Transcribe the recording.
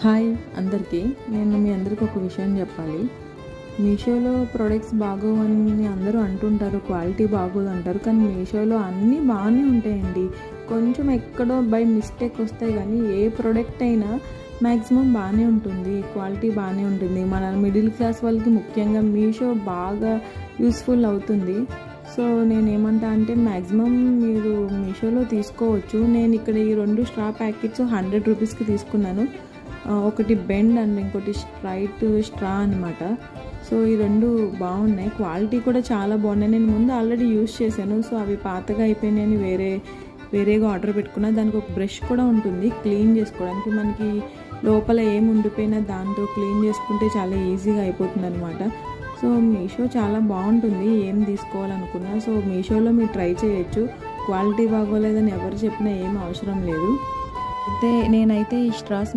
Hi అందరికీ. నేను మీ అందరికీ ఒక విషయం చెప్పాలి. మీషోలో ప్రొడక్ట్స్ బాగోవని అందరూ అంటుంటారు, క్వాలిటీ బాగోదు అంటారు. కానీ మీషోలో అన్నీ బాగానే ఉంటాయండి. కొంచెం ఎక్కడో బై మిస్టేక్ వస్తాయి, కానీ ఏ ప్రోడక్ట్ అయినా మ్యాక్సిమం బాగానే ఉంటుంది, క్వాలిటీ బాగానే ఉంటుంది. మన మిడిల్ క్లాస్ వాళ్ళకి ముఖ్యంగా మీషో బాగా యూస్ఫుల్ అవుతుంది. సో నేనేమంటా అంటే మ్యాక్సిమం మీరు మీషోలో తీసుకోవచ్చు. నేను ఇక్కడ ఈ 2 స్ట్రా ప్యాకెట్స్ 100 రూపీస్కి తీసుకున్నాను. ఒకటి బెండ్ అండ్ ఇంకోటి స్ట్రైట్ స్ట్రా అనమాట. సో ఈ 2 బాగున్నాయి, క్వాలిటీ కూడా చాలా బాగున్నాయి. నేను ముందు ఆల్రెడీ యూస్ చేశాను. సో అవి పాతగా అయిపోయినాయని వేరేగా ఆర్డర్ పెట్టుకున్నా. దానికి ఒక బ్రష్ కూడా ఉంటుంది క్లీన్ చేసుకోవడానికి. మనకి లోపల ఏం ఉండిపోయినా దాంతో క్లీన్ చేసుకుంటే చాలా ఈజీగా అయిపోతుంది అనమాట. సో మీషో చాలా బాగుంటుంది ఏం తీసుకోవాలనుకున్నా. సో మీషోలో మీరు ట్రై చేయొచ్చు. క్వాలిటీ బాగోలేదని ఎవరు చెప్పినా ఏం అవసరం లేదు. అయితే నేనైతే ఈ స్ట్రాస్